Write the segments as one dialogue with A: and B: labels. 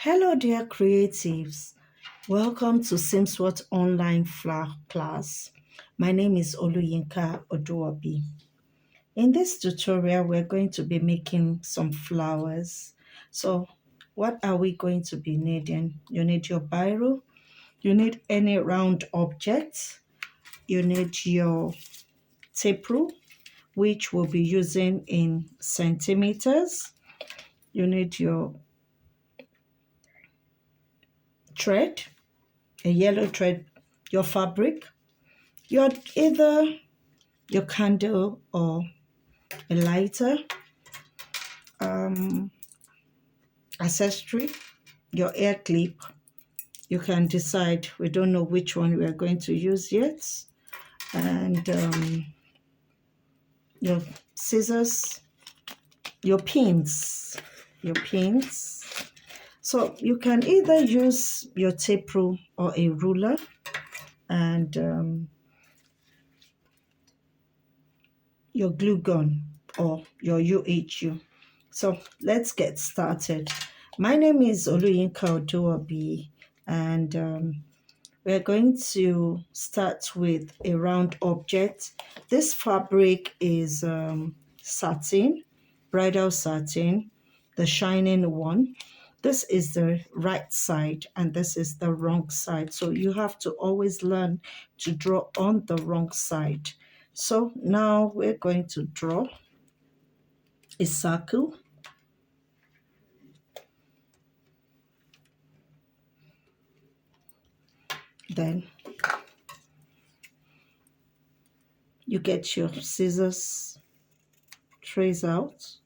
A: Hello, dear creatives. Welcome to Simswot Online Flower Class. My name is Oluyinka Oduobi. In this tutorial, we're going to be making some flowers. So, what are we going to be needing? You need your biro, you need any round object, you need your tape rule, which we'll be using in centimeters, you need your thread, a yellow thread, your fabric, your either your candle or a lighter, um, accessory, your hair clip. You can decide. We don't know which one we are going to use yet. And your scissors, your pins, your pins. So you can either use your tape rule or a ruler and your glue gun or your UHU. So let's get started. My name is Oluyinka Oduobi, and we're going to start with a round object. This fabric is satin, bridal satin, the shining one. This is the right side and this is the wrong side. So you have to always learn to draw on the wrong side. So now we're going to draw a circle. Then you get your scissors, trace out.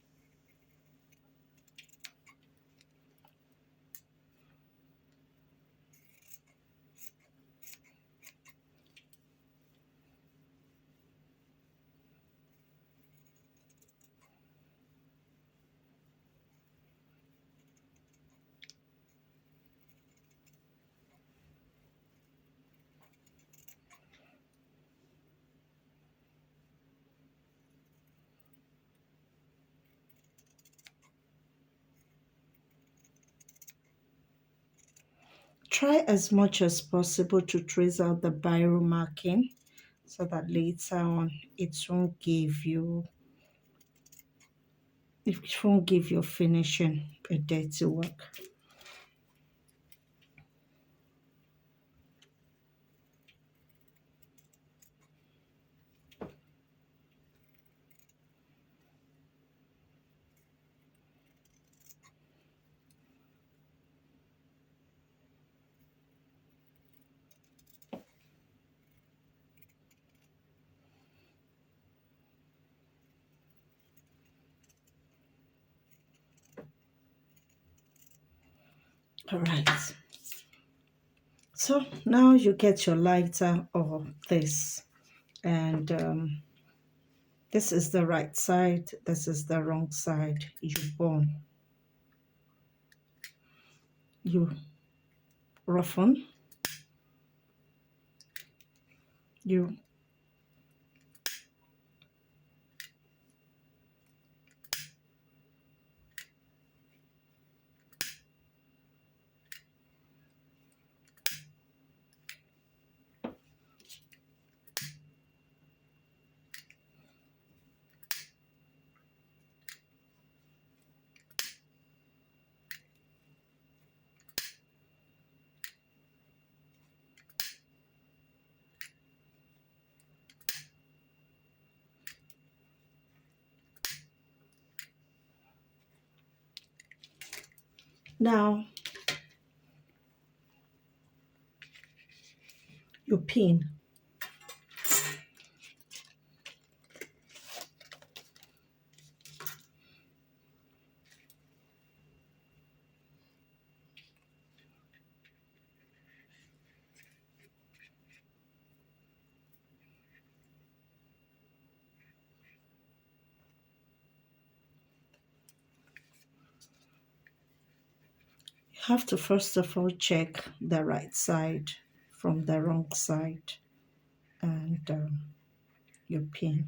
A: Try as much as possible to trace out the biro marking so that later on it won't give your finishing a dirty work. All right. So now you get your lighter or this, and this is the right side, this is the wrong side. You roughen, you now you pin. You have to first of all check the right side from the wrong side and you pin.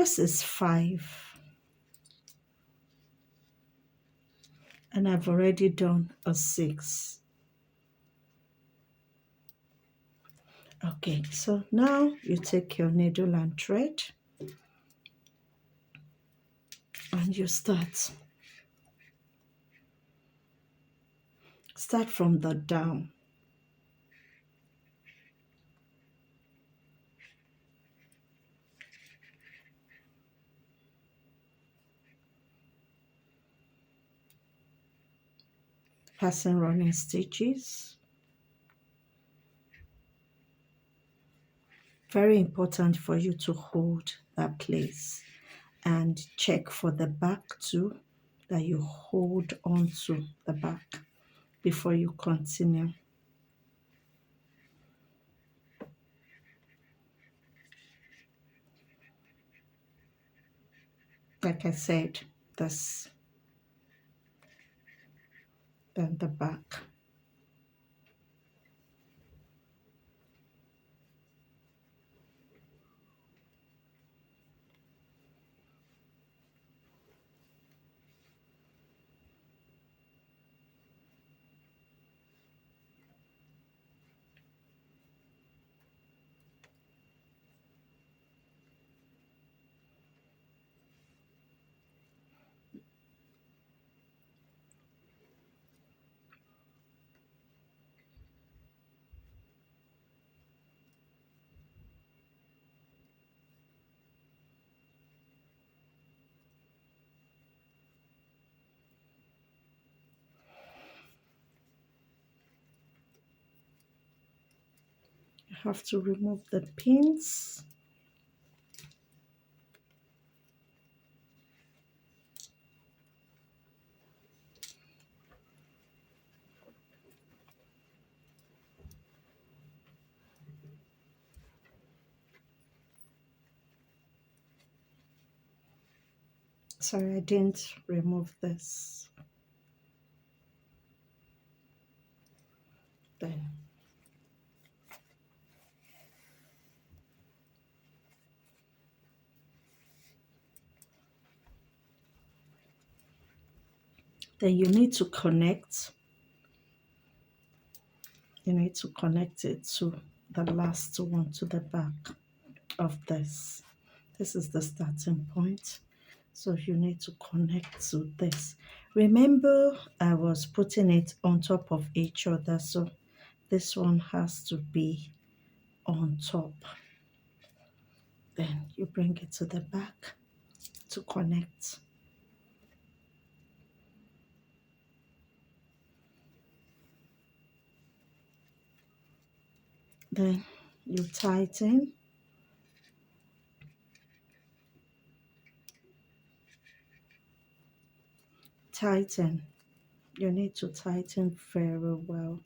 A: Yours is 5. And I've already done a 6. Okay, so now you take your needle and thread and you start from the down. Passing running stitches. Very important for you to hold that place and check for the back too, that you hold on to the back before you continue. Like I said, this, then the back. You have to remove the pins. Sorry, I didn't remove this. Then you need to connect. You need to connect it to the last one, to the back of this. This is the starting point. So you need to connect to this. Remember, I was putting it on top of each other, so this one has to be on top. Then you bring it to the back to connect. Then you tighten. Tighten. You need to tighten very well.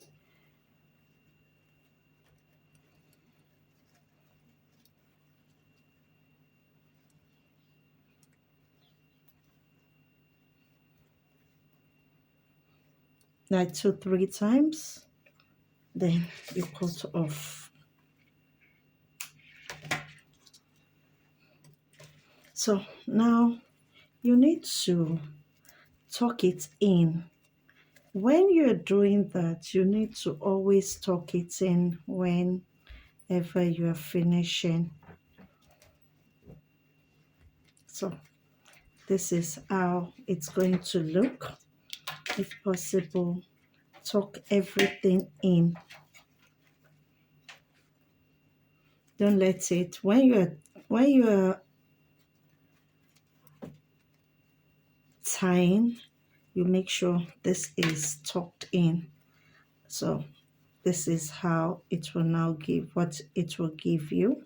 A: Like 2-3 times. Then you cut off. So now you need to tuck it in. When you're doing that, you need to always tuck it in whenever you're finishing. So this is how it's going to look. If possible, tuck everything in. Don't let it, when you're tying, you make sure this is tucked in. So this is how it will now give, what it will give you.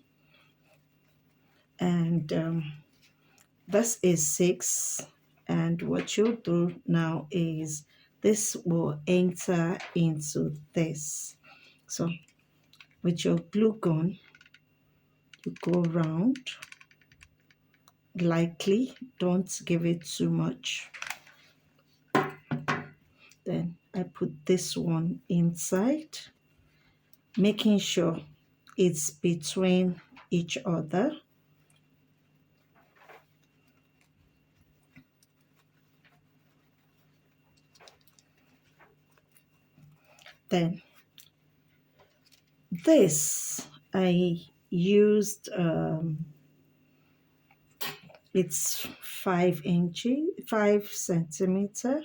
A: And this is 6. And what you'll do now is this will enter into this. So with your glue gun, you go round lightly, don't give it too much. Then I put this one inside, making sure it's between each other. Then this I used it's 5 inches, 5 centimeter.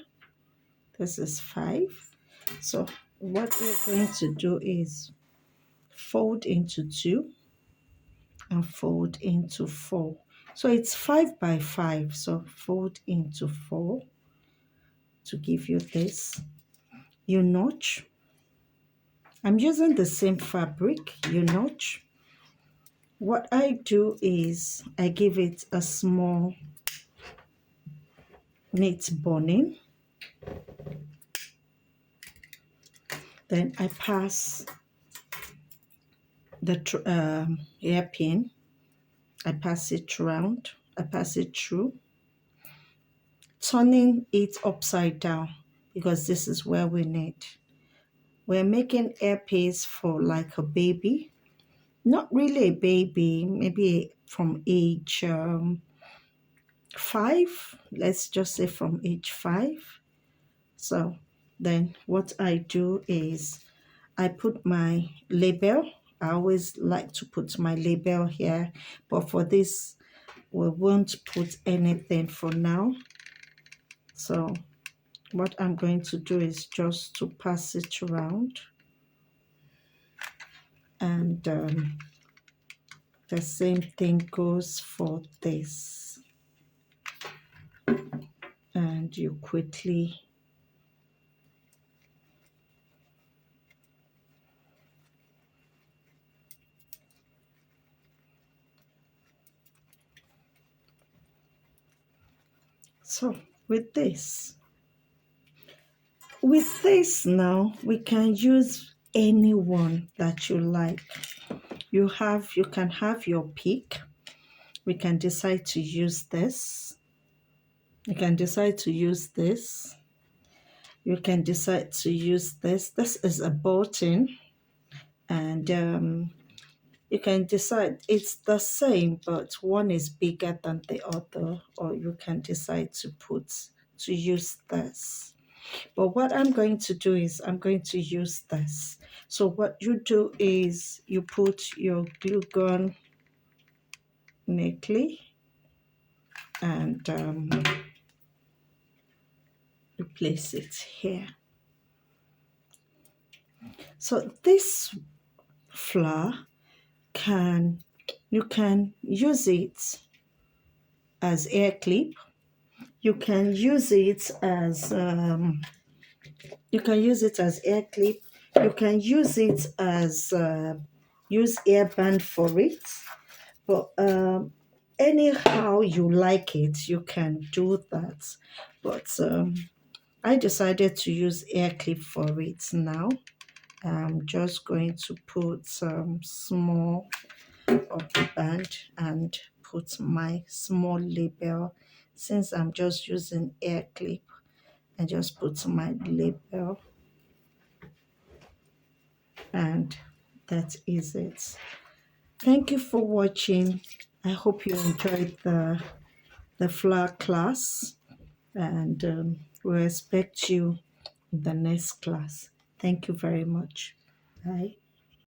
A: This is 5. So what we're going to do is fold into 2 and fold into 4. So it's 5 by 5. So fold into 4 to give you this. You notch. I'm using the same fabric. You notch. What I do is I give it a small knit boning. Then I pass the hairpin. I pass it around. I pass it through, turning it upside down because this is where we need. We're making hairpins for like a baby. Not really a baby, maybe from age 5. Let's just say from age 5. So then what I do is I put my label. I always like to put my label here, but for this, we won't put anything for now. So what I'm going to do is just to pass it around, and the same thing goes for this. And you quickly so with this now we can use any one that you like. You can have your pick. We can decide to use this. You can decide to use this. You can decide to use this. This is a button, and you can decide it's the same, but one is bigger than the other, or you can decide to use this. But what I'm going to do is I'm going to use this. So what you do is you put your glue gun neatly, and you place it here. So this flower you can use it as hair clip. You can use it as hair clip. You can use it as use hairband for it. But anyhow you like it, you can do that. But I decided to use hair clip for it now. I'm just going to put some small of the band and put my small label. Since I'm just using hair clip, I just put my label, and that is it. Thank you for watching. I hope you enjoyed the flower class, and we'll expect you in the next class. Thank you very much. Bye.